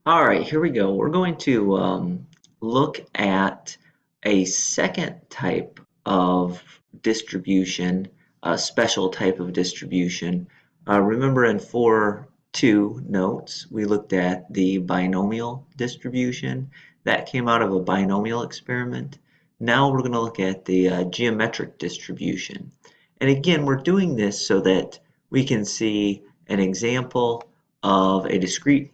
All right, here we go. We're going to look at a second type of distribution, a special type of distribution. Remember in 4.2 notes, we looked at the binomial distribution. That came out of a binomial experiment. Now we're going to look at the geometric distribution. And again, we're doing this so that we can see an example of a discrete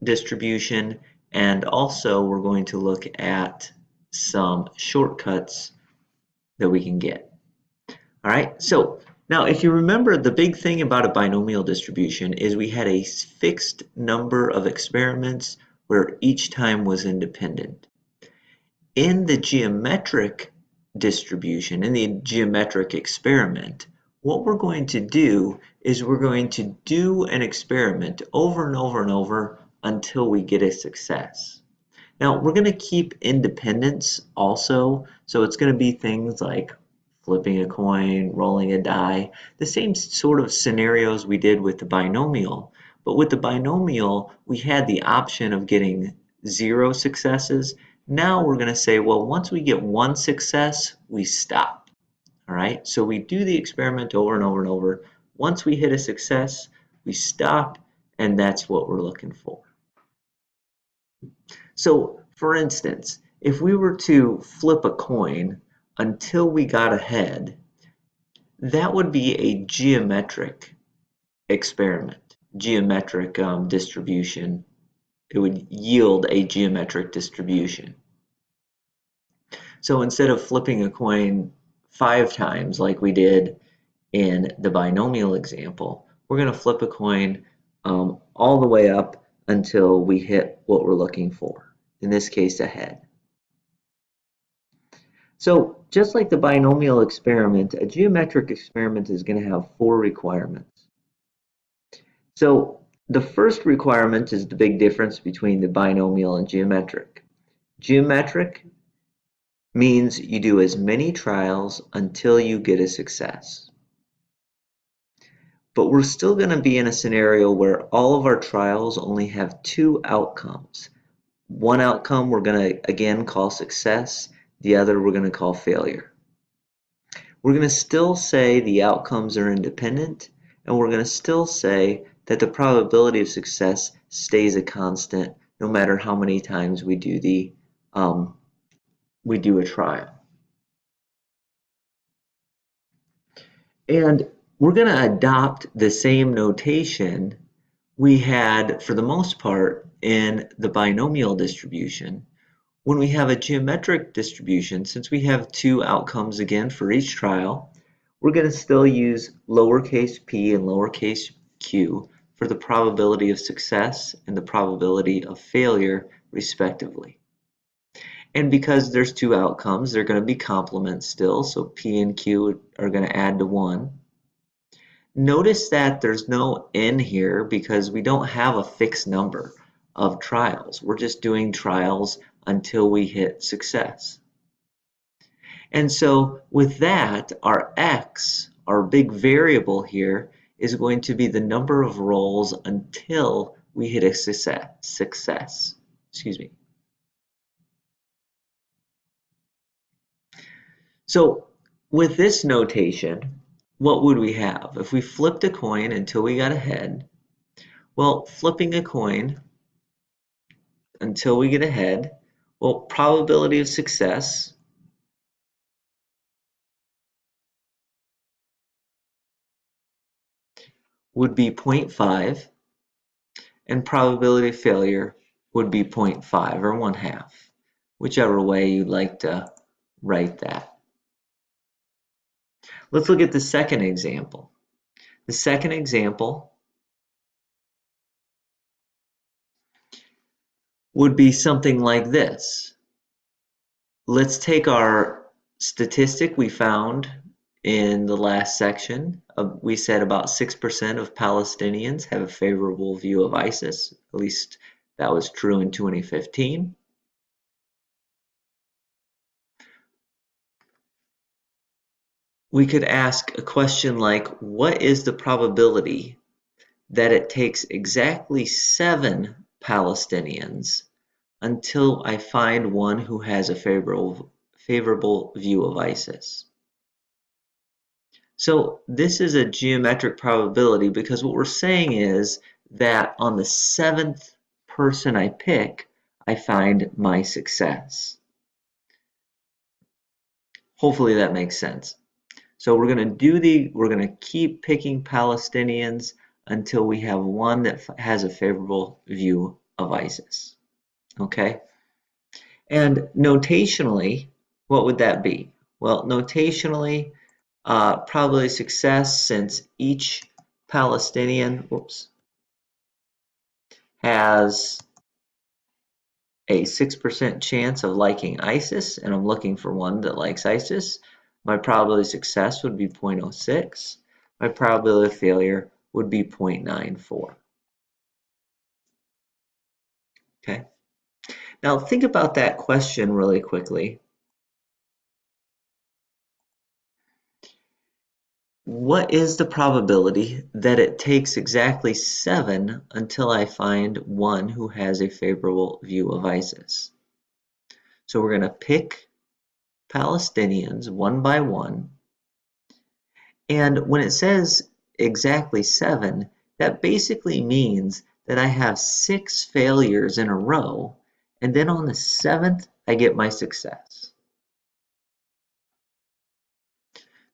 distribution, and also we're going to look at some shortcuts that we can get. All right, so now if you remember, the big thing about a binomial distribution is we had a fixed number of experiments where each time was independent. In the geometric distribution, in the geometric experiment, what we're going to do is we're going to do an experiment over and over and over until we get a success. Now we're going to keep independence also, so it's going to be things like flipping a coin, rolling a die, the same sort of scenarios we did with the binomial, but with the binomial we had the option of getting 0 successes. Now we're going to say, well, once we get 1 success, we stop. All right, so we do the experiment over and over and over. Once we hit a success, we stop, and that's what we're looking for. So, for instance, if we were to flip a coin until we got ahead, that would be a geometric experiment, geometric distribution. It would yield a geometric distribution. So instead of flipping a coin 5 times like we did in the binomial example, we're going to flip a coin all the way up until we hit what we're looking for, in this case ahead. So just like the binomial experiment, a geometric experiment is going to have 4 requirements. So the first requirement is the big difference between the binomial and geometric. Geometric means you do as many trials until you get a success. But we're still going to be in a scenario where all of our trials only have 2 outcomes. One outcome we're going to again call success, the other we're going to call failure. We're going to still say the outcomes are independent, and we're going to still say that the probability of success stays a constant no matter how many times we do a trial. And we're going to adopt the same notation we had for the most part in the binomial distribution. When we have a geometric distribution, since we have 2 outcomes again for each trial, we're going to still use lowercase p and lowercase q for the probability of success and the probability of failure, respectively. And because there's 2 outcomes, they're going to be complements still, so p and q are going to add to 1. Notice that there's no n here because we don't have a fixed number of trials. We're just doing trials until we hit success. And so with that, our x, our big variable here, is going to be the number of rolls until we hit a success. Excuse me. So with this notation, what would we have? If we flipped a coin until we got ahead, well, flipping a coin until we get ahead, well, probability of success would be 0.5, and probability of failure would be 0.5 or 1/2, whichever way you'd like to write that. Let's look at the second example. The second example would be something like this. Let's take our statistic we found in the last section. We said about 6% of Palestinians have a favorable view of ISIS. At least that was true in 2015. We could ask a question like, what is the probability that it takes exactly 7 Palestinians until I find one who has a favorable view of ISIS. So this is a geometric probability because what we're saying is that on the 7th person I pick, I find my success. Hopefully that makes sense. So we're going to keep picking Palestinians until we have one that has a favorable view of ISIS. Okay? And notationally, what would that be? Well, notationally, probability of success, since each Palestinian has a 6% chance of liking ISIS, and I'm looking for one that likes ISIS, my probability of success would be 0.06. My probability of failure would be 0.94. Okay. Now think about that question really quickly. What is the probability that it takes exactly 7 until I find one who has a favorable view of ISIS? So we're going to pick Palestinians one by one. And when it says exactly 7, that basically means that I have 6 failures in a row, and then on the 7th, I get my success.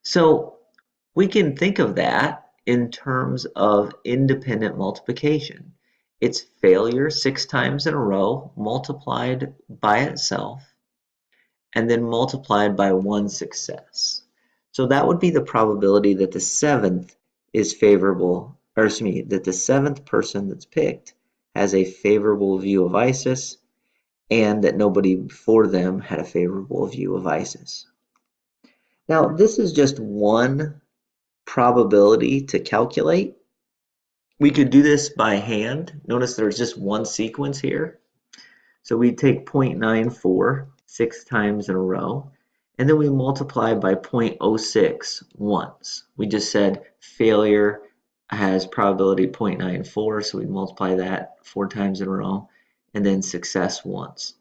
So we can think of that in terms of independent multiplication. It's failure 6 times in a row multiplied by itself and then multiplied by one success. So that would be the probability that the 7th is favorable, or excuse me, that the 7th person that's picked has a favorable view of ISIS and that nobody before them had a favorable view of ISIS. Now, this is just one probability to calculate. We could do this by hand. Notice there's just one sequence here. So we take 0.94 6 times in a row, and then we multiply by 0.06 once. We just said failure has probability 0.94, so we multiply that 4 times in a row, and then success once.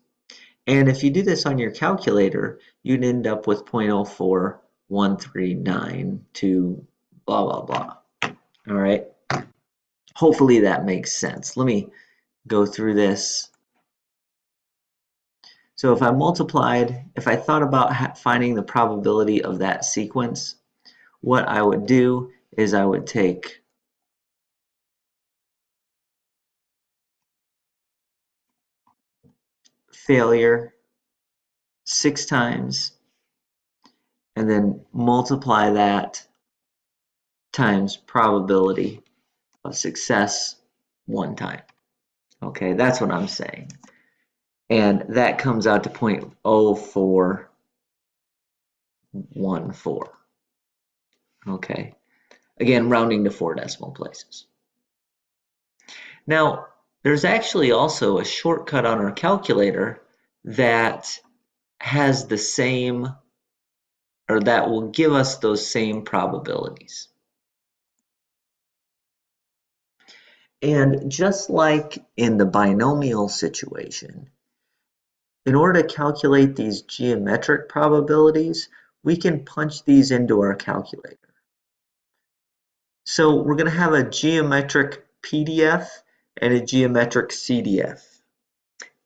And if you do this on your calculator, you'd end up with 0.04139 blah, blah, blah. All right. Hopefully that makes sense. Let me go through this. So if I thought about finding the probability of that sequence, what I would do is I would take failure 6 times and then multiply that times probability of success 1 time. Okay, that's what I'm saying. And that comes out to 0.0414. Okay, again, rounding to 4 decimal places. Now, there's actually also a shortcut on our calculator that has the same, or that will give us those same probabilities. And just like in the binomial situation, in order to calculate these geometric probabilities, we can punch these into our calculator. So we're going to have a geometric PDF and a geometric CDF.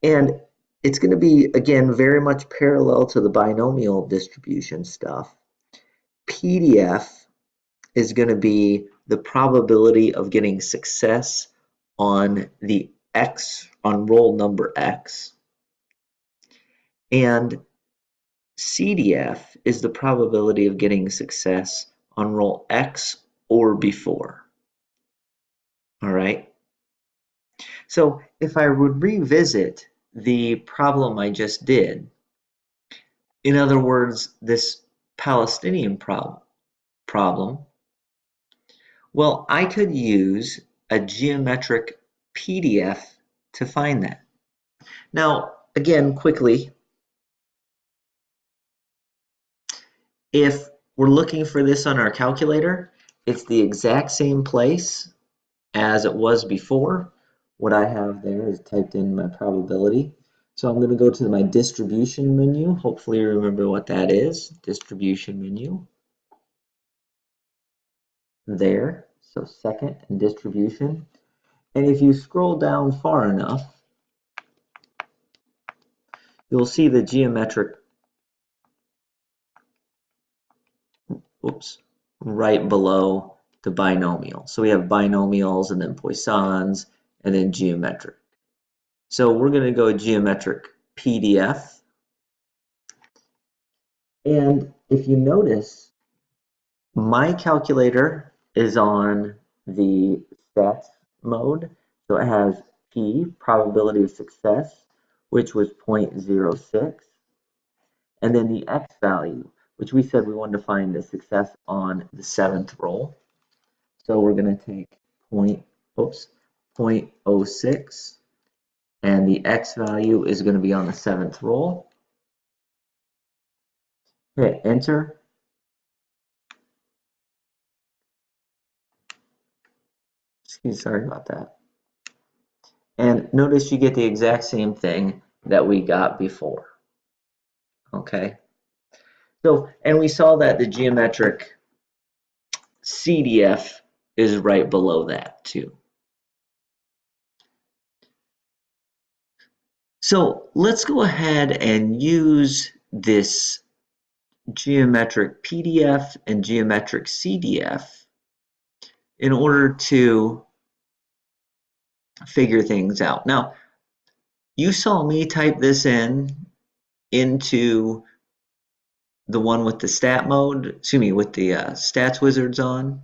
And it's going to be, again, very much parallel to the binomial distribution stuff. PDF is going to be the probability of getting success on the X, on roll number X. And CDF is the probability of getting success on roll X or before. All right. So if I would revisit the problem I just did, in other words, this Palestinian problem, well, I could use a geometric PDF to find that. Now, again, quickly, if we're looking for this on our calculator, it's the exact same place as it was before. what I have there is typed in my probability. So I'm going to go to my distribution menu. Hopefully you remember what that is. Distribution menu. There. So second and distribution. And if you scroll down far enough, you'll see the geometric, right below the binomial. So we have binomials and then Poissons and then geometric. So we're going to go geometric PDF. And if you notice, my calculator is on the stats mode. So it has P, probability of success, which was 0.06. And then the X value, which we said we wanted to find the success on the 7th roll. So we're going to take 0.06, and the X value is going to be on the 7th roll. Hit enter. Sorry about that. And notice you get the exact same thing that we got before. Okay. So, and we saw that the geometric CDF is right below that too. So let's go ahead and use this geometric PDF and geometric CDF in order to figure things out. Now, you saw me type this into the one with the stat mode, excuse me, with the stats wizards on.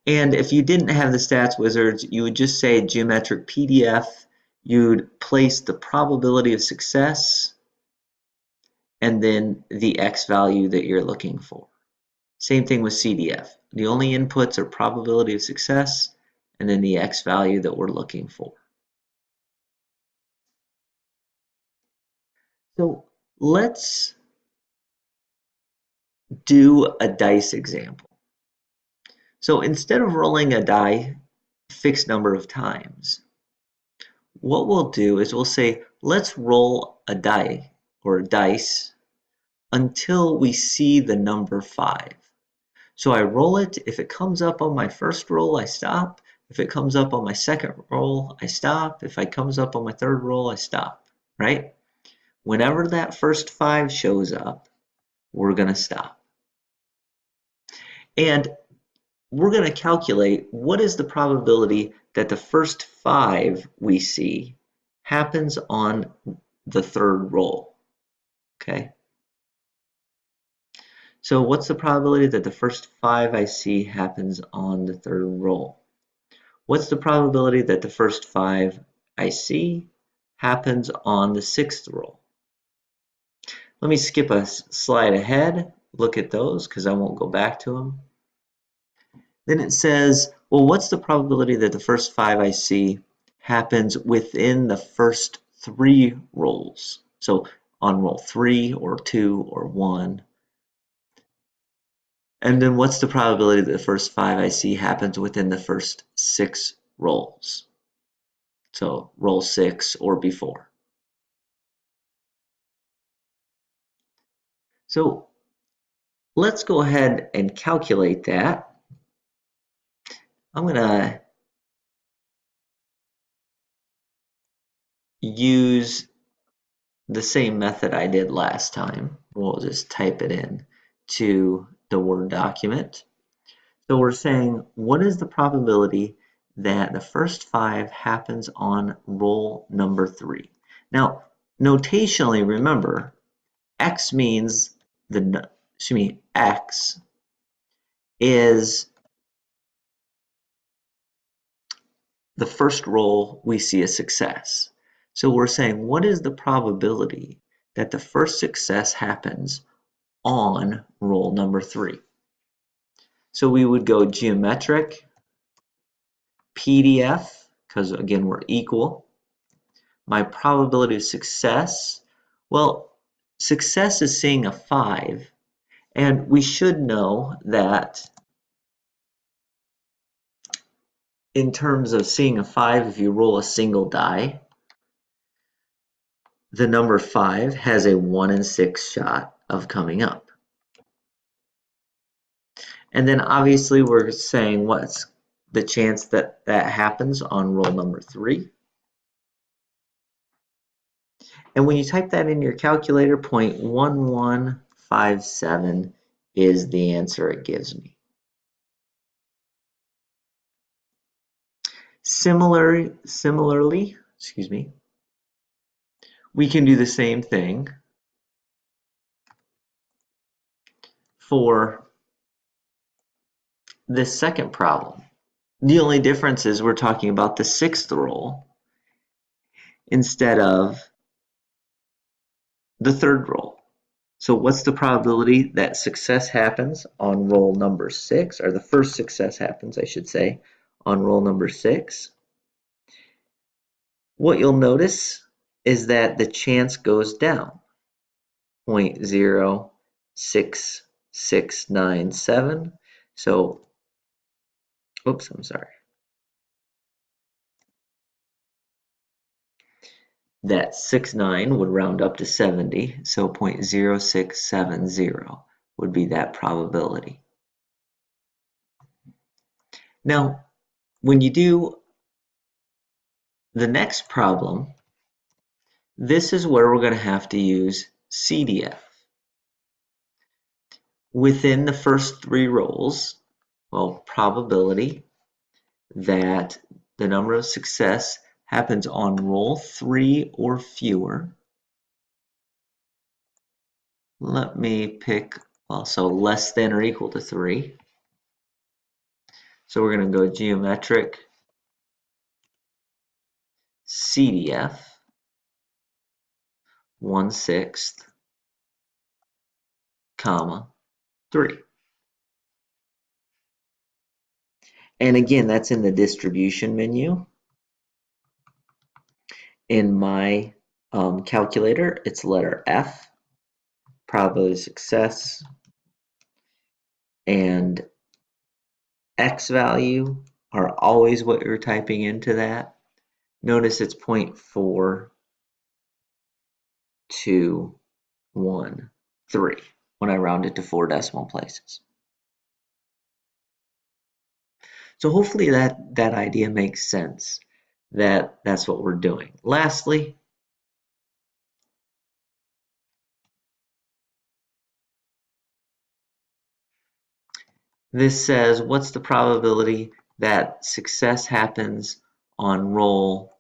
And if you didn't have the stats wizards, you would just say geometric PDF. You'd place the probability of success and then the X value that you're looking for. Same thing with CDF. The only inputs are probability of success and then the X value that we're looking for. So let's do a dice example. So instead of rolling a die a fixed number of times, what we'll do is we'll say, let's roll a die or a dice until we see the number 5. So I roll it. If it comes up on my first roll, I stop. If it comes up on my second roll, I stop. If it comes up on my third roll, I stop, right? Whenever that first 5 shows up, we're going to stop. And we're going to calculate what is the probability that the first 5 we see happens on the third roll, okay? So what's the probability that the first 5 I see happens on the third roll? What's the probability that the first 5 I see happens on the 6th roll? Let me skip a slide ahead, look at those because I won't go back to them. Then it says, well, what's the probability that the first 5 I see happens within the first 3 rolls? So on roll 3 or 2 or 1. And then what's the probability that the first 5 I see happens within the first 6 rolls? So roll 6 or before. So let's go ahead and calculate that. I'm going to use the same method I did last time. We'll just type it in to the Word document. So we're saying, what is the probability that the first 5 happens on roll number 3? Now, notationally, remember, X means X is the first roll we see a success. So we're saying, what is the probability that the first success happens on roll number 3? So we would go geometric PDF, because again, we're equal. My probability of success, well, success is seeing a 5, and we should know that in terms of seeing a 5, if you roll a single die, the number 5 has a 1 in 6 shot of coming up. And then obviously we're saying what's the chance that that happens on roll number 3. And when you type that in your calculator, 0.1157 is the answer it gives me. Similarly, excuse me, we can do the same thing for this second problem. The only difference is we're talking about the 6th roll instead of the 3rd roll. So what's the probability that success happens on roll number 6, or the first success happens, I should say, on roll number 6? What you'll notice is that the chance goes down, 0.06697. So, oops, I'm sorry. That 69 would round up to 70, so 0.0670 would be that probability. Now, when you do the next problem, this is where we're going to have to use CDF. Within the first 3 rolls, well, probability that the number of success happens on roll 3 or fewer. Let me pick, well, so less than or equal to 3. So we're going to go geometric CDF 1/6, comma 3. And again, that's in the distribution menu. In my calculator, it's letter F, probability of success, and X value are always what you're typing into that. Notice it's 0.4213 when I round it to 4 decimal places. So hopefully that idea makes sense, that that's what we're doing. Lastly, this says, what's the probability that success happens on roll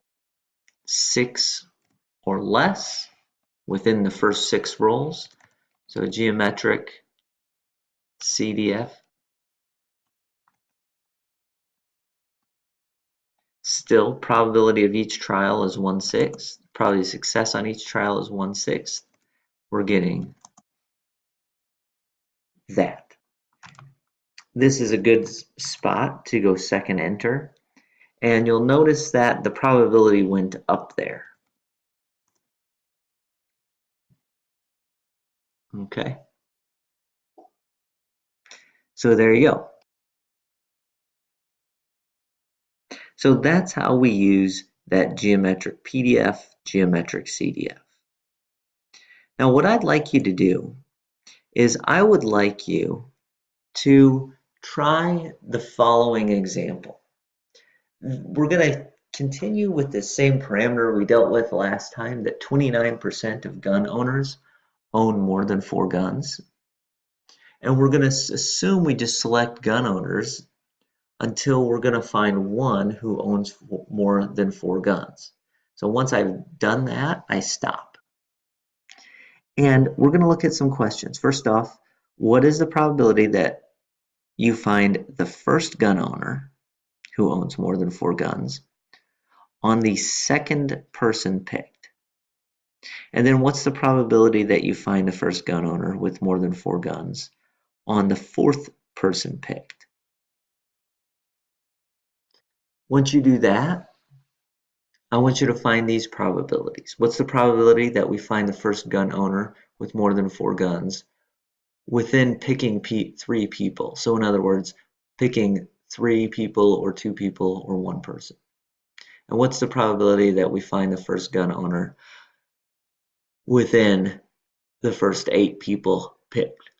6 or less within the first 6 rolls? So geometric CDF. Still, probability of each trial is 1/6. Probability of success on each trial is 1/6. We're getting that. This is a good spot to go second enter. And you'll notice that the probability went up there. Okay. So there you go. So that's how we use that geometric PDF, geometric CDF. Now what I'd like you to do is I would like you to try the following example. We're going to continue with the same parameter we dealt with last time, that 29% of gun owners own more than 4 guns. And we're going to assume we just select gun owners until we're going to find one who owns more than 4 guns. So once I've done that, I stop. And we're going to look at some questions. First off, what is the probability that you find the first gun owner who owns more than 4 guns on the second person picked? And then what's the probability that you find the first gun owner with more than 4 guns on the 4th person picked? Once you do that, I want you to find these probabilities. What's the probability that we find the first gun owner with more than 4 guns within picking 3 people? So in other words, picking 3 people or 2 people or 1 person. And what's the probability that we find the first gun owner within the first 8 people picked?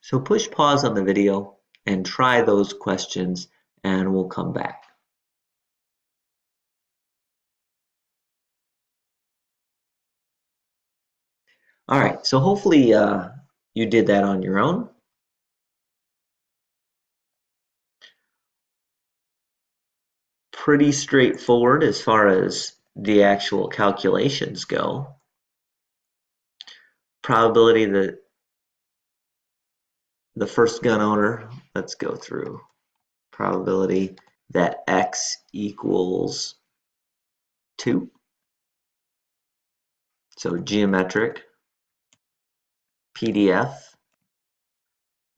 So push pause on the video and try those questions, and we'll come back. All right, so hopefully you did that on your own. Pretty straightforward as far as the actual calculations go. Probability that the first gun owner, let's go through. Probability that X equals 2. So geometric, PDF.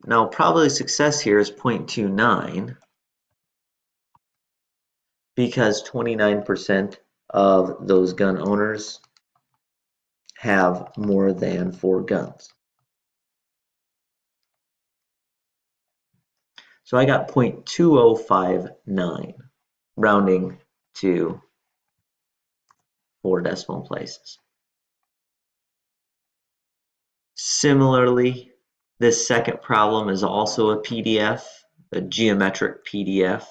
Now probability of success here is 0.29 because 29% of those gun owners have more than 4 guns. So I got 0.2059, rounding to 4 decimal places. Similarly, this second problem is also a PDF, a geometric PDF.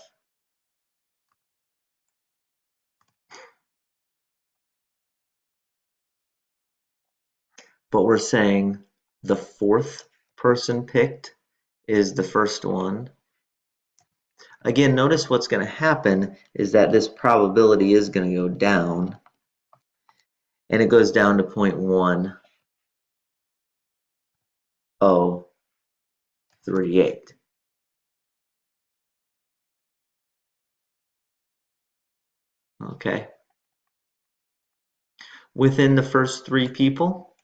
But we're saying the 4th person picked is the first one. Again, notice what's going to happen is that this probability is going to go down, and it goes down to 0.1038. Okay. Within the first 3 people,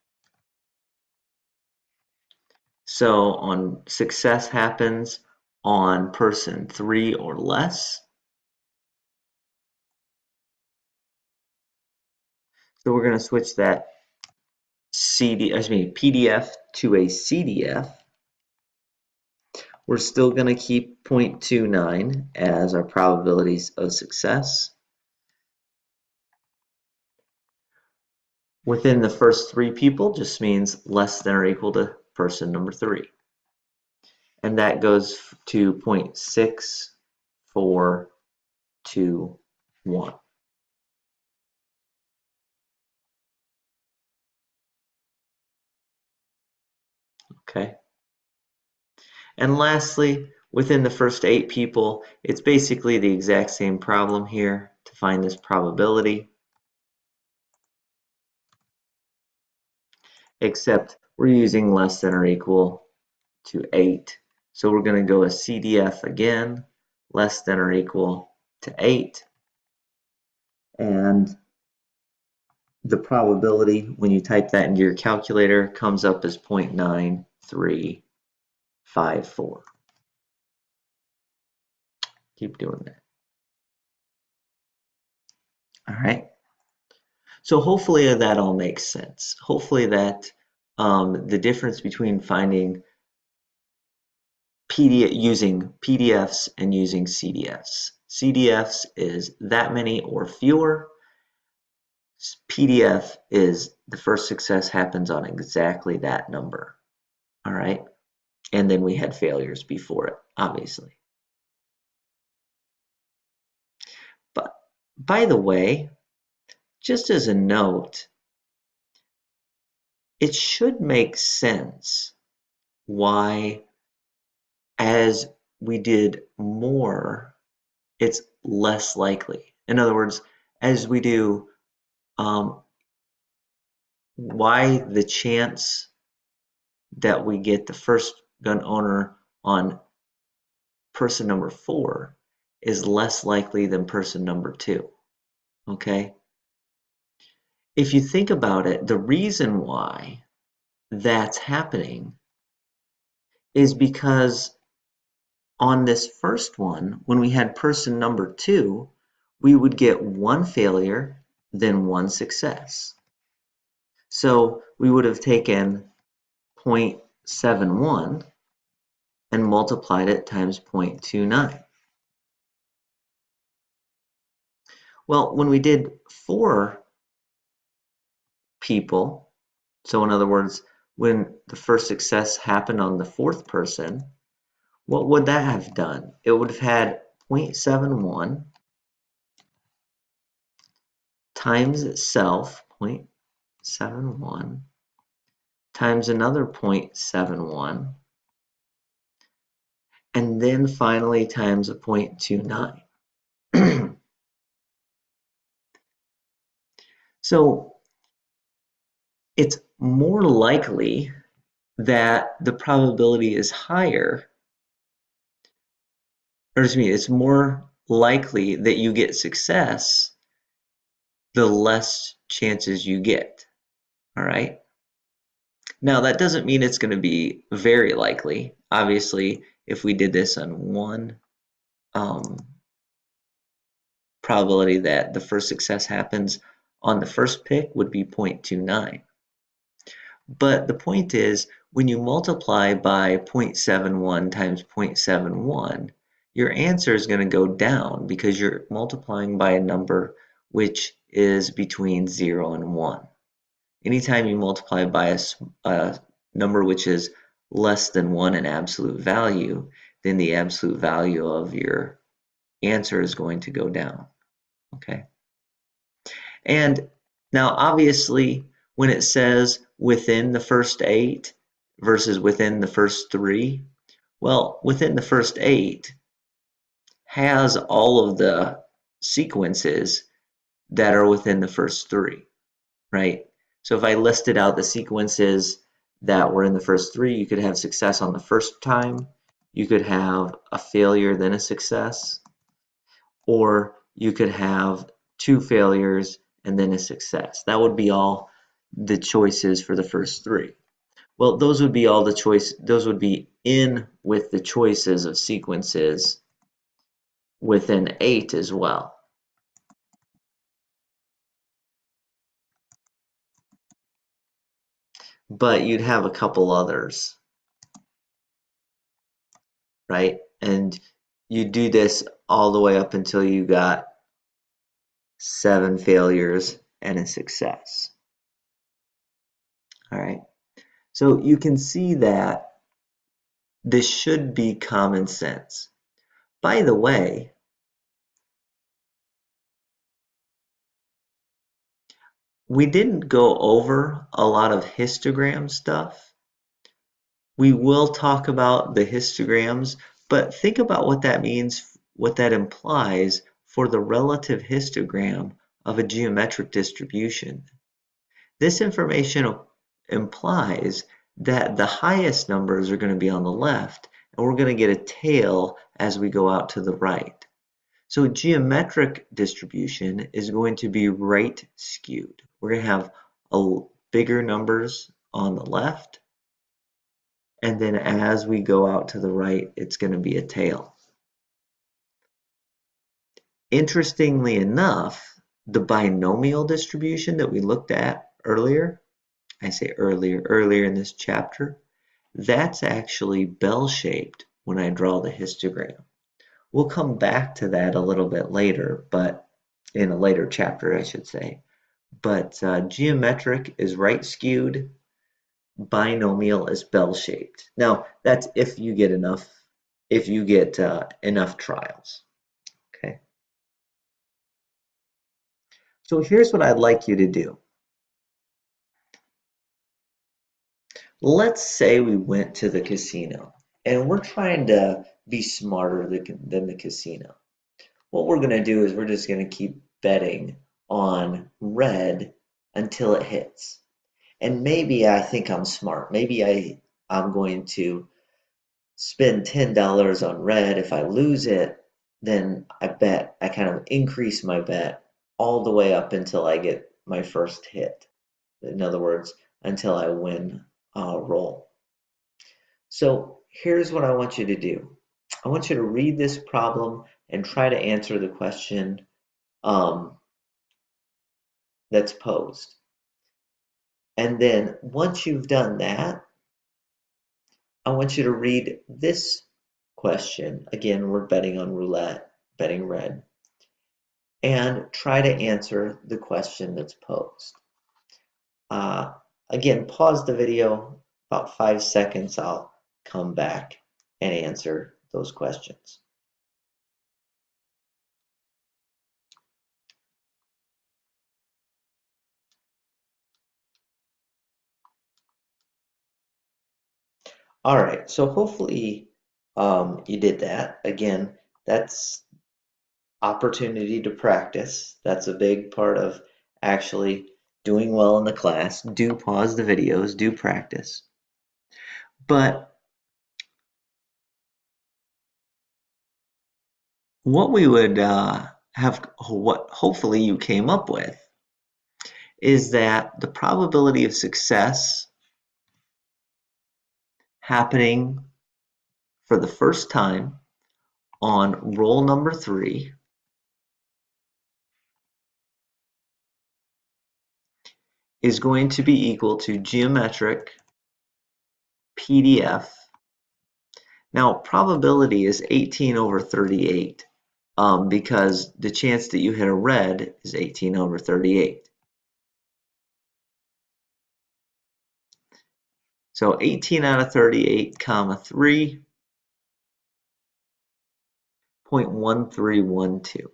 so on success happens on person 3 or less. So we're going to switch that PDF to a CDF. We're still going to keep 0.29 as our probabilities of success. Within the first 3 people just means less than or equal to person number 3. And that goes to 0.6421. Okay. And lastly, within the first 8 people, it's basically the exact same problem here to find this probability, except we're using less than or equal to 8. So we're going to go a CDF again, less than or equal to 8. And the probability, when you type that into your calculator, comes up as 0.9354. Keep doing that. All right. So hopefully that all makes sense. Hopefully that the difference between finding using PDFs and using CDFs. CDFs is that many or fewer. PDF is the first success happens on exactly that number. All right. And then we had failures before it, obviously. But by the way, just as a note, it should make sense why, as we did more, it's less likely. In other words, as we do, why the chance that we get the first gun owner on person number 4 is less likely than person number 2. Okay? If you think about it, the reason why that's happening is because on this first one, when we had person number 2, we would get 1 failure, then 1 success. So we would have taken 0.71 and multiplied it times 0.29. Well, when we did 4 people, so in other words, when the first success happened on the 4th person, what would that have done? It would have had 0.71 times itself, 0.71, times another 0.71, and then finally times a 0.29. So it's more likely that the probability is higher, or excuse me, it's more likely that you get success the less chances you get. All right. Now that doesn't mean it's going to be very likely. Obviously, if we did this on one probability that the first success happens on the first pick would be 0.29. But the point is, when you multiply by 0.71 times 0.71, your answer is going to go down because you're multiplying by a number which is between 0 and 1. Anytime you multiply by a number which is less than 1 in absolute value, then the absolute value of your answer is going to go down. Okay. And now obviously when it says within the first 8 versus within the first 3, well, within the first 8 has all of the sequences that are within the first 3, right? So if I listed out the sequences that were in the first 3, you could have success on the first time, you could have a failure then a success, or you could have 2 failures and then a success. That would be all the choices for the first 3. Well, those would be all the choice, those would be in with the choices of sequences within 8 as well. But you'd have a couple others, right? And you do this all the way up until you got 7 failures and a success. All right. So you can see that this should be common sense. By the way, we didn't go over a lot of histogram stuff. We will talk about the histograms, but think about what that means, what that implies for the relative histogram of a geometric distribution. This information implies that the highest numbers are going to be on the left, and we're going to get a tail as we go out to the right. So geometric distribution is going to be right skewed. We're going to have bigger numbers on the left, and then as we go out to the right, it's going to be a tail. Interestingly enough, the binomial distribution that we looked at earlier, I say earlier in this chapter, that's actually bell-shaped when I draw the histogram. We'll come back to that a little bit later, but in a later chapter, I should say. But geometric is right skewed, binomial is bell-shaped. Now, that's if you get enough trials. Okay. So here's what I'd like you to do. Let's say we went to the casino and we're trying to be smarter than the casino. What we're going to do is we're just going to keep betting on red until it hits. And maybe I think I'm smart. Maybe I'm going to spend $10 on red. If I lose it, then I kind of increase my bet all the way up until I get my first hit. In other words, until I win a roll. So here's what I want you to do. I want you to read this problem and try to answer the question that's posed. And then once you've done that, I want you to read this question. Again, we're betting on roulette, betting red, and try to answer the question that's posed. Uh, Again, pause the video, about 5 seconds, I'll come back and answer those questions. All right, so hopefully you did that. Again, that's opportunity to practice. That's a big part of actually doing well in the class. Do pause the videos, do practice. But what we would what hopefully you came up with is that the probability of success happening for the first time on roll number 3 is going to be equal to geometric PDF. Now, probability is 18 over 38 because the chance that you hit a red is 18 over 38. So 18 out of 38, comma 3.1312.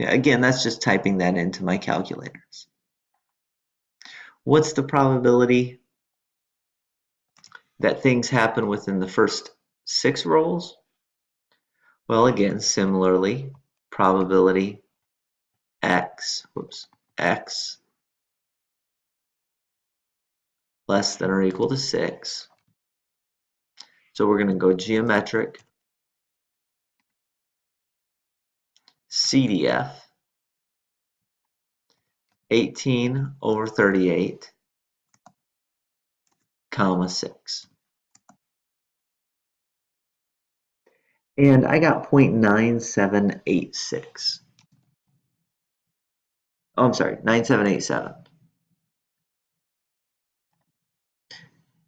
Again, that's just typing that into my calculators. What's the probability that things happen within the first 6 rolls? Well, again, similarly, probability x less than or equal to 6. So we're going to go geometric CDF 18 over 38, comma 6. And I got 0.9786. Oh, I'm sorry, 9787.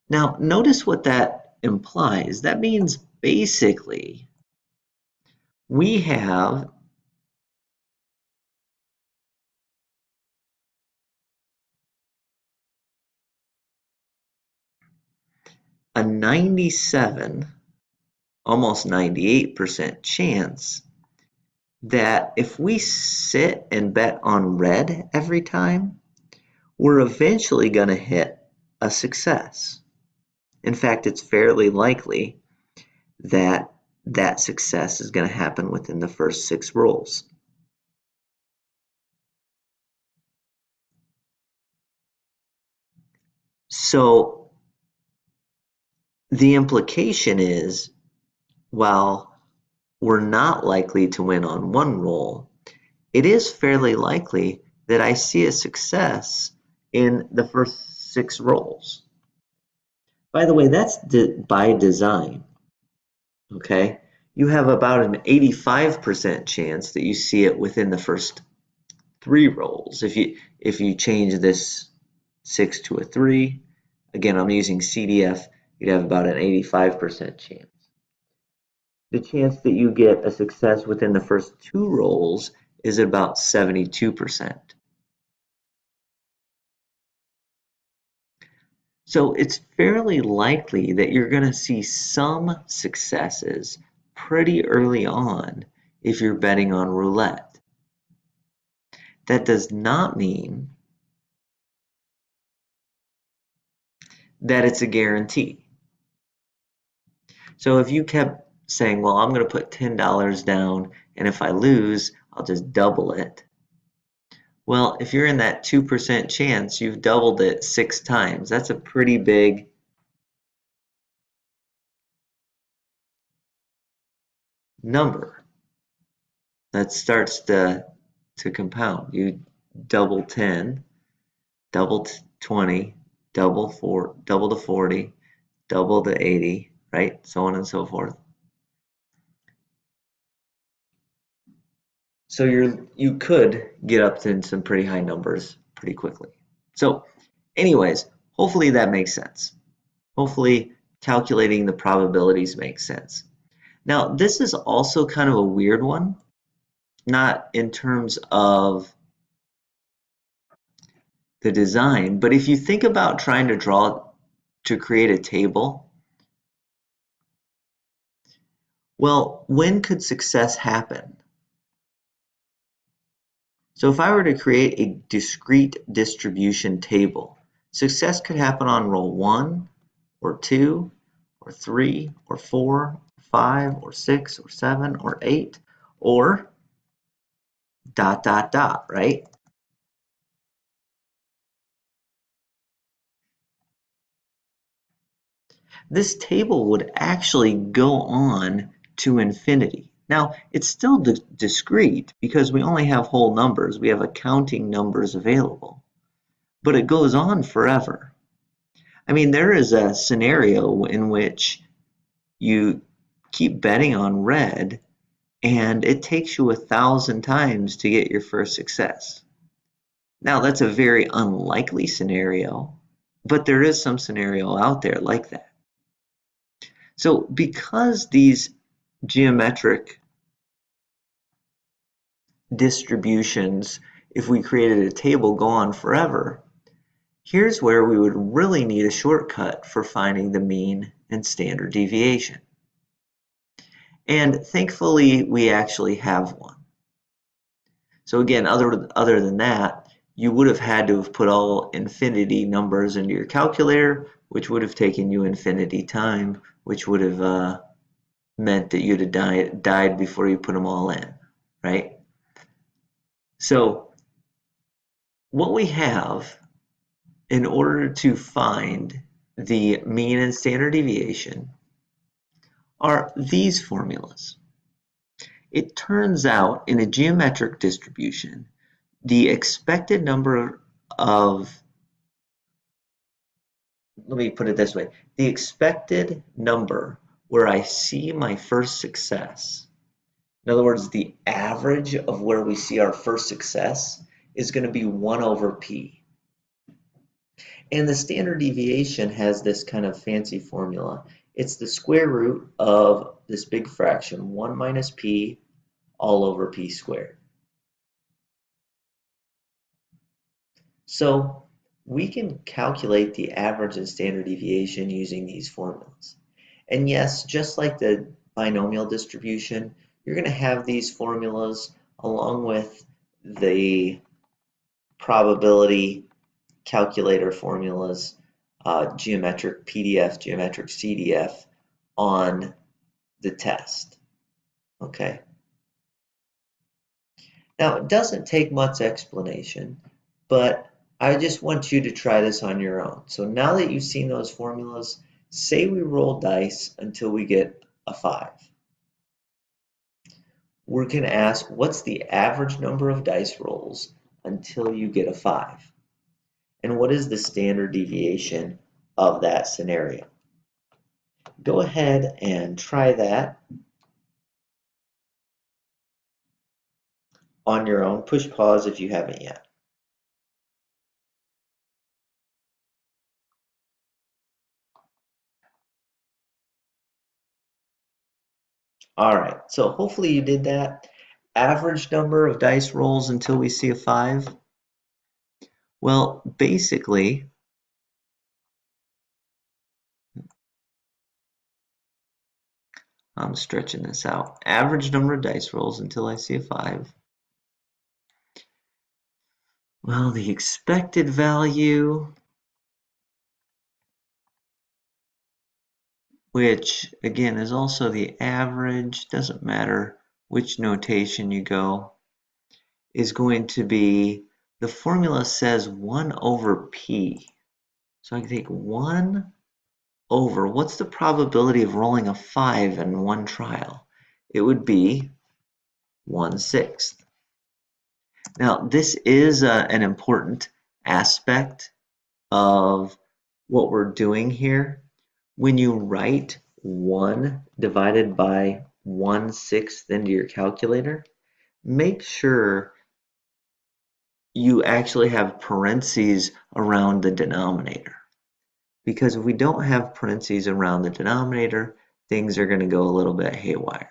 Now, notice what that implies. That means basically we have a 97, almost 98% chance that if we sit and bet on red every time, we're eventually going to hit a success. In fact, it's fairly likely that that success is going to happen within the first 6 rolls. So the implication is, while we're not likely to win on one roll, it is fairly likely that I see a success in the first 6 rolls. By the way, that's by design. Okay, you have about an 85% chance that you see it within the first 3 rolls. If you change this 6 to a 3, again, I'm using CDF, you'd have about an 85% chance. The chance that you get a success within the first 2 rolls is about 72%. So it's fairly likely that you're going to see some successes pretty early on if you're betting on roulette. That does not mean that it's a guarantee. So if you kept saying, well, I'm going to put $10 down, and if I lose, I'll just double it. Well, if you're in that 2% chance, you've doubled it 6 times. That's a pretty big number. That starts to compound. You double 10, double 20, double to 40, double to 80, right? So on and so forth. So you could get up to some pretty high numbers pretty quickly. So anyways, Hopefully that makes sense. Hopefully calculating the probabilities makes sense. Now, this is also kind of a weird one, not in terms of the design, but if you think about trying to create a table, well, when could success happen? So if I were to create a discrete distribution table, success could happen on roll 1 or 2 or 3 or 4 or 5 or 6 or 7 or 8 or ... right? This table would actually go on to infinity. Now, it's still discrete because we only have whole numbers. We have accounting numbers available, but it goes on forever. I mean, there is a scenario in which you keep betting on red and it takes you 1,000 times to get your first success. Now, that's a very unlikely scenario, but there is some scenario out there like that. So because these geometric distributions, if we created a table, go on forever, here's where we would really need a shortcut for finding the mean and standard deviation. And thankfully, we actually have one. So again, other than that, you would have had to have put all infinity numbers into your calculator, which would have taken you infinity time, which would have meant that you'd have died before you put them all in, right? So what we have in order to find the mean and standard deviation are these formulas. It turns out in a geometric distribution, the expected number of, let me put it this way, the expected number where I see my first success, in other words, the average of where we see our first success is going to be 1 over p. And the standard deviation has this kind of fancy formula. It's the square root of this big fraction, 1 minus p all over p squared. So we can calculate the average and standard deviation using these formulas. And yes, just like the binomial distribution, you're going to have these formulas along with the probability calculator formulas, geometric PDF, geometric CDF on the test. Okay. Now, it doesn't take much explanation, but I just want you to try this on your own. So now that you've seen those formulas, say we roll dice until we get a 5. We're going to ask, what's the average number of dice rolls until you get a 5? And what is the standard deviation of that scenario? Go ahead and try that on your own. Push pause if you haven't yet. All right, so hopefully you did that. Average number of dice rolls until we see a 5. Well, basically, I'm stretching this out. Average number of dice rolls until I see a 5. Well, the expected value, which again is also the average, doesn't matter which notation you go, is going to be, the formula says 1 over p. So I can take 1 over, what's the probability of rolling a 5 in one trial? It would be 1/6. Now, this is an important aspect of what we're doing here. When you write 1 divided by 1/6 into your calculator, make sure you actually have parentheses around the denominator. because if we don't have parentheses around the denominator, things are going to go a little bit haywire.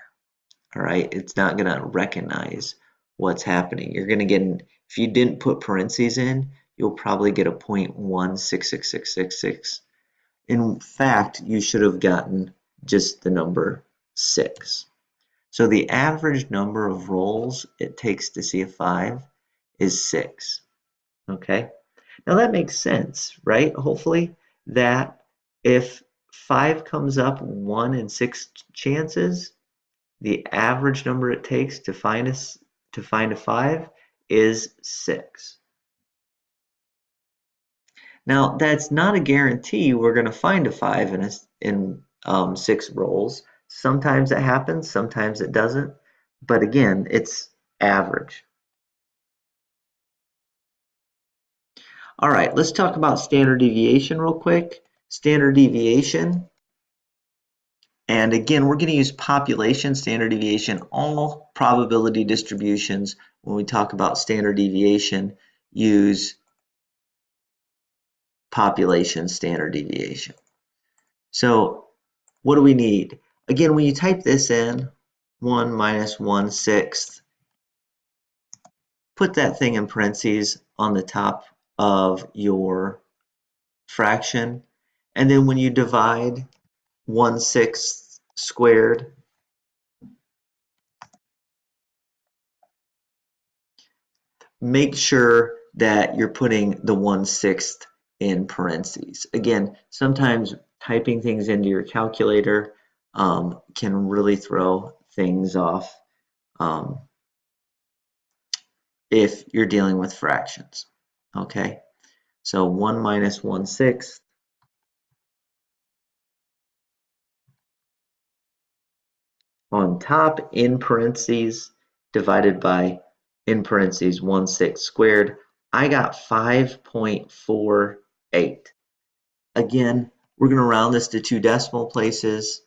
All right, it's not going to recognize what's happening. You're going to get, if you didn't put parentheses in, you'll probably get a 0.166666. In fact, you should have gotten just the number 6. So the average number of rolls it takes to see a 5 is 6. Okay? Now that makes sense, right? Hopefully that if 5 comes up 1 in 6 chances, the average number it takes to find a 5 is 6. Now that's not a guarantee we're going to find a 5 in 6 rolls. Sometimes it happens, sometimes it doesn't. But again, it's average. All right, let's talk about standard deviation real quick. Standard deviation, and again, we're going to use population standard deviation. All probability distributions, when we talk about standard deviation, use population standard deviation. So what do we need? Again, when you type this in, 1 minus 1/6, put that thing in parentheses on the top of your fraction, and then when you divide 1/6 squared, make sure that you're putting the 1/6 in parentheses. Again, sometimes typing things into your calculator can really throw things off if you're dealing with fractions. Okay, so 1 minus 1/6 on top in parentheses divided by in parentheses 1/6 squared. I got 5.48. Again, we're going to round this to 2 decimal places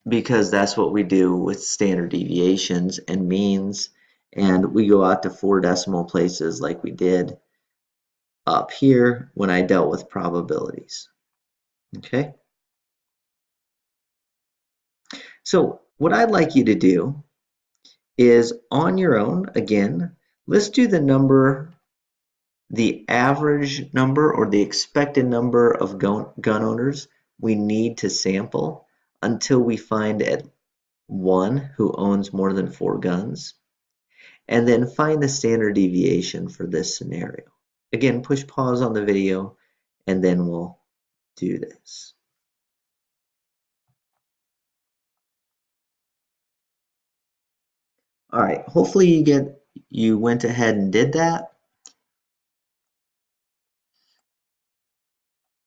because that's what we do with standard deviations and means, and we go out to 4 decimal places like we did up here when I dealt with probabilities. Okay? So what I'd like you to do is on your own, again, let's do the average number or the expected number of gun owners we need to sample until we find at one who owns more than 4 guns, and then find the standard deviation for this scenario. Again, push pause on the video and then we'll do this. All right, hopefully you went ahead and did that.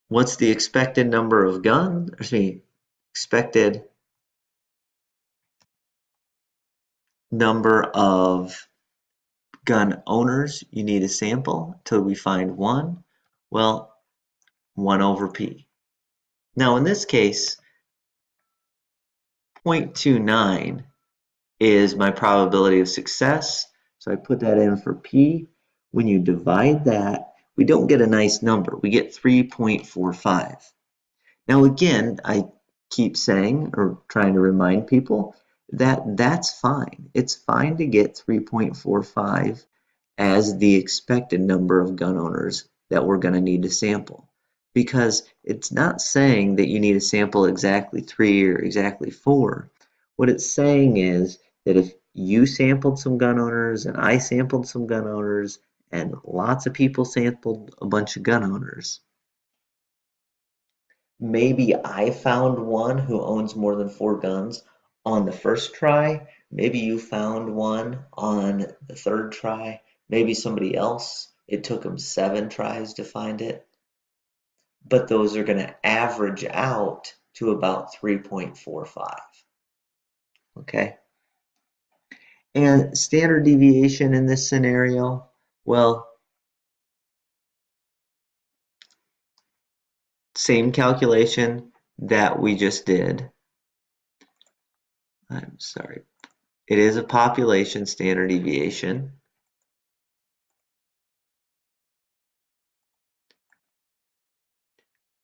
What's the expected number of guns? Expected number of gun owners you need to sample till we find one? Well, 1 over P. Now in this case, 0.29 is my probability of success. So I put that in for P. When you divide that, we don't get a nice number. We get 3.45. Now again, I keep saying or trying to remind people that that's fine. It's fine to get 3.45 as the expected number of gun owners that we're going to need to sample, because it's not saying that you need to sample exactly 3 or exactly 4. What it's saying is that if you sampled some gun owners and I sampled some gun owners and lots of people sampled a bunch of gun owners, maybe I found one who owns more than 4 guns on the first try. Maybe you found one on the third try. Maybe somebody else, it took them 7 tries to find it. But those are going to average out to about 3.45. Okay? And standard deviation in this scenario, well, same calculation that we just did. I'm sorry. It is a population standard deviation.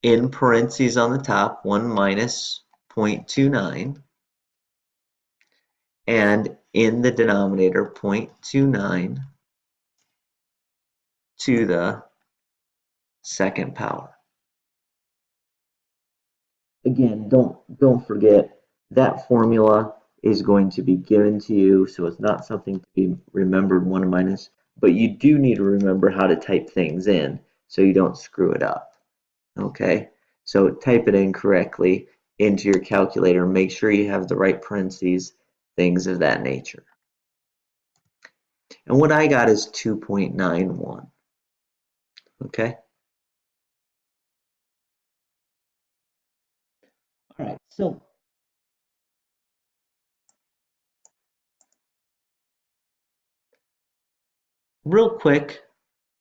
in parentheses on the top, 1 minus 0.29, and in the denominator, 0.29 to the second power. Again, don't forget that formula is going to be given to you, so it's not something to be remembered 1 minus, but you do need to remember how to type things in so you don't screw it up. Okay, so type it in correctly into your calculator. Make sure you have the right parentheses, things of that nature. And what I got is 2.91. Okay. All right, so real quick,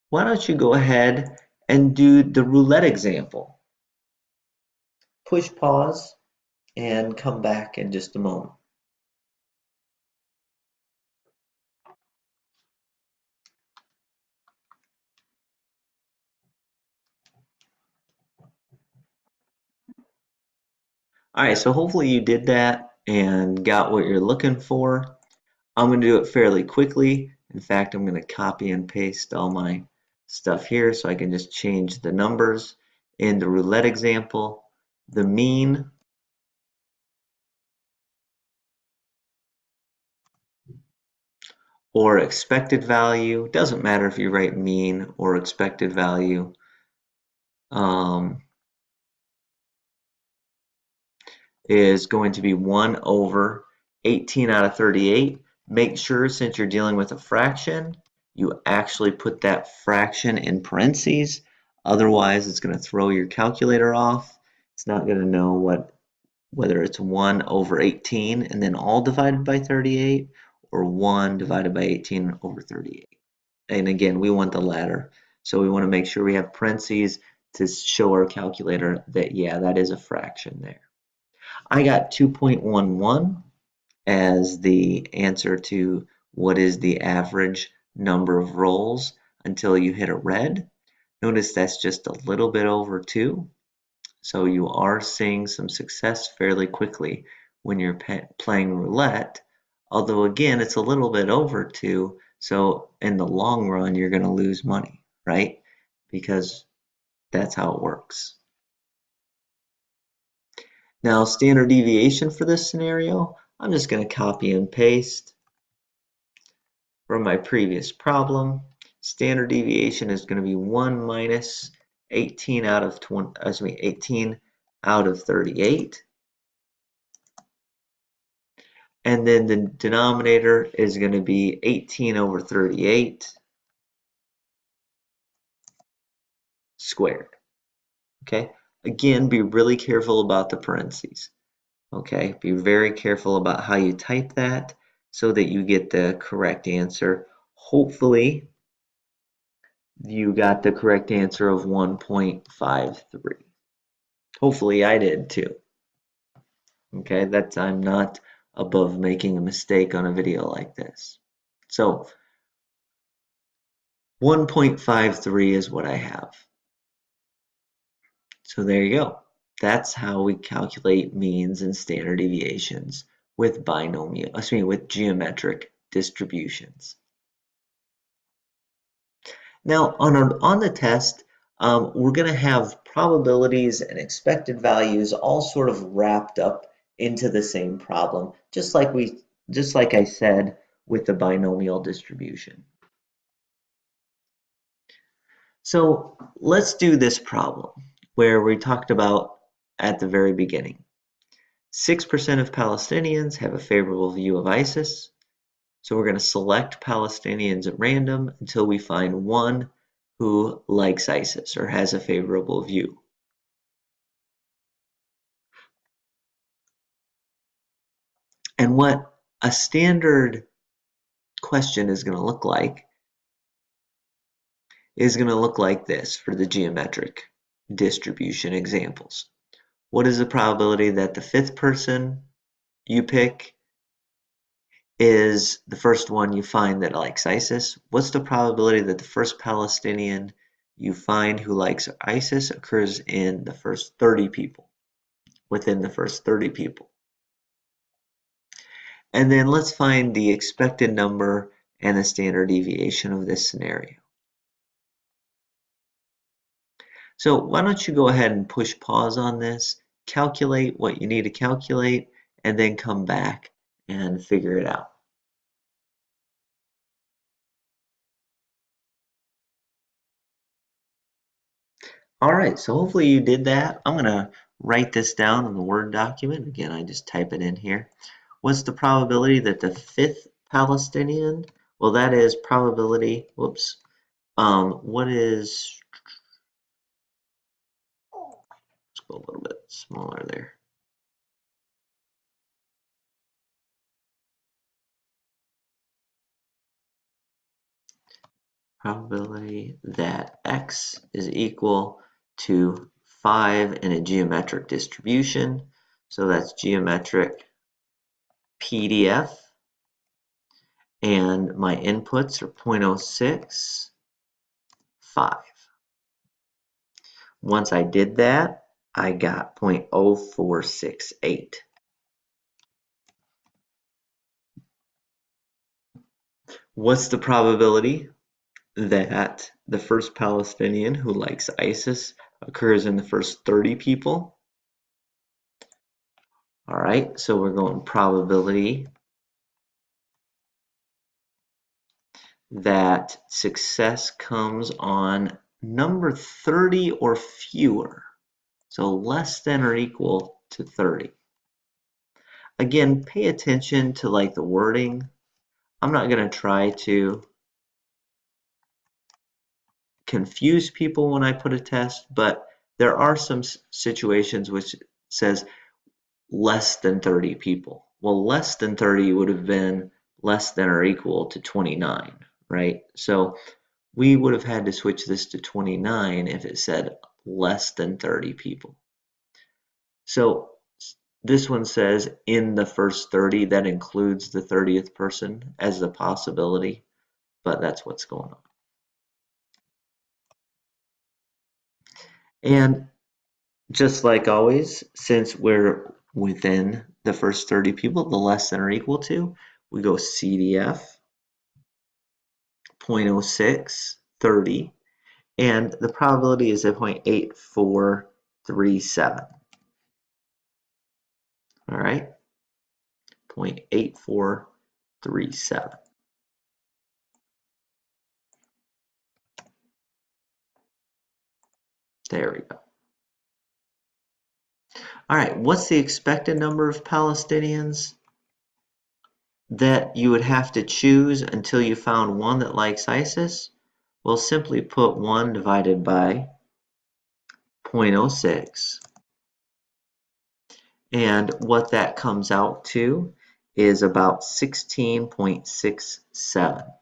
why don't you go ahead and do the roulette example? Push pause and come back in just a moment. All right, so hopefully you did that and got what you're looking for. I'm going to do it fairly quickly. In fact, I'm going to copy and paste all my stuff here so I can just change the numbers. In the roulette example, the mean or expected value, doesn't matter if you write mean or expected value, is going to be 1 over 18 out of 38. Make sure, since you're dealing with a fraction, you actually put that fraction in parentheses. Otherwise, it's going to throw your calculator off. It's not going to know whether it's 1 over 18 and then all divided by 38 or 1 divided by 18 over 38. And again, we want the latter. So we want to make sure we have parentheses to show our calculator that, yeah, that is a fraction there. I got 2.11 as the answer to what is the average number of rolls until you hit a red. Notice that's just a little bit over 2. So you are seeing some success fairly quickly when you're playing roulette. Although again, it's a little bit over 2. So in the long run, you're going to lose money, right? Because that's how it works. Now, standard deviation for this scenario, I'm just going to copy and paste from my previous problem. Standard deviation is going to be 1 minus 18 out of 18 out of 38. And then the denominator is going to be 18 over 38 squared. Okay, again, be really careful about the parentheses. Okay, be very careful about how you type that so that you get the correct answer. Hopefully, you got the correct answer of 1.53. Hopefully, I did too. Okay, I'm not above making a mistake on a video like this. So 1.53 is what I have. So there you go. That's how we calculate means and standard deviations with with geometric distributions. Now on the test, we're going to have probabilities and expected values all sort of wrapped up into the same problem, just like I said with the binomial distribution. So let's do this problem where we talked about at the very beginning. 6% of Palestinians have a favorable view of ISIS. So we're going to select Palestinians at random until we find one who likes ISIS or has a favorable view. And what a standard question is going to look like this for the geometric distribution examples. What is the probability that the 5th person you pick is the first one you find that likes ISIS? What's the probability that the first Palestinian you find who likes ISIS occurs in the first 30 people, within the first 30 people. And then let's find the expected number and the standard deviation of this scenario. So why don't you go ahead and push pause on this, calculate what you need to calculate, and then come back and figure it out. All right, so hopefully you did that. I'm going to write this down in the Word document. Again, I just type it in here. What's the probability that the fifth Palestinian, well, that is probability, whoops, what is, let's go a little bit smaller there. Probability that x is equal to 5 in a geometric distribution. So that's geometric PDF. And my inputs are 0.06, 5. Once I did that, I got 0.0468. What's the probability that the first Palestinian who likes ISIS occurs in the first 30 people? All right, so we're going probability that success comes on number 30 or fewer, so less than or equal to 30. Again, pay attention to like the wording. I'm not going to try to confuse people when I put a test, but there are some situations which says less than 30 people. Well, less than 30 would have been less than or equal to 29, right? So we would have had to switch this to 29 if it said less than 30 people. So this one says in the first 30, that includes the 30th person as a possibility, but that's what's going on. And just like always, since we're within the first 30 people, the less than or equal to, we go CDF, 0.06, 30, and the probability is at 0.8437. All right, 0.8437. There we go. All right, what's the expected number of Palestinians that you would have to choose until you found one that likes ISIS? Well, simply put 1 divided by 0.06. And what that comes out to is about 16.67.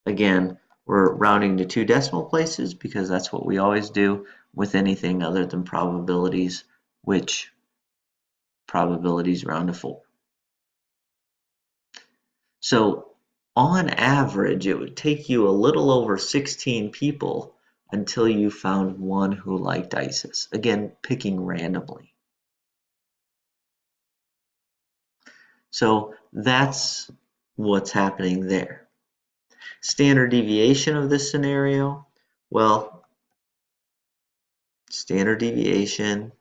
Again, we're rounding to 2 decimal places because that's what we always do with anything other than probabilities, which probabilities round to 4. So on average, it would take you a little over 16 people until you found one who liked ISIS. Again, picking randomly. So that's what's happening there. Standard deviation of this scenario, well, standard deviation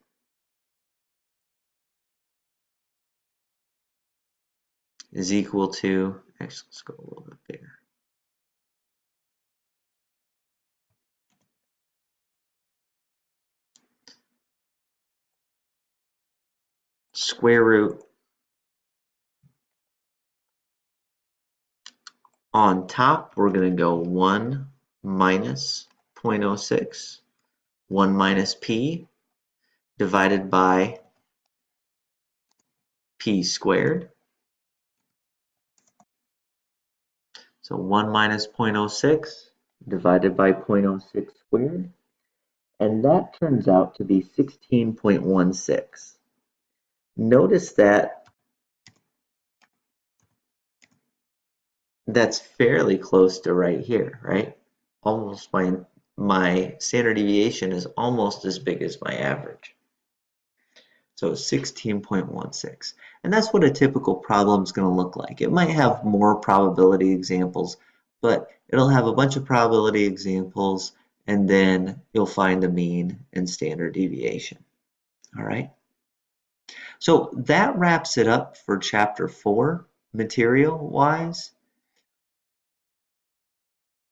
is equal to, actually, let's go a little bit bigger. Square root on top, we're going to go 1 minus 0.06, 1 minus p divided by p squared. So 1 minus 0.06 divided by 0.06 squared. And that turns out to be 16.16. Notice that that's fairly close to right here, right? Almost my my standard deviation is almost as big as my average. So 16.16. And that's what a typical problem is going to look like. It might have more probability examples, but it'll have a bunch of probability examples, and then you'll find the mean and standard deviation. All right. So that wraps it up for chapter 4, material-wise.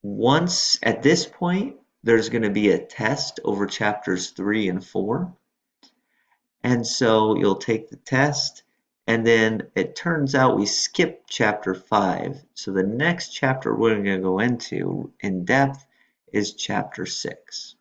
Once at this point, there's going to be a test over chapters 3 and 4. And so you'll take the test, and then it turns out we skipped chapter 5. So the next chapter we're going to go into in depth is chapter 6.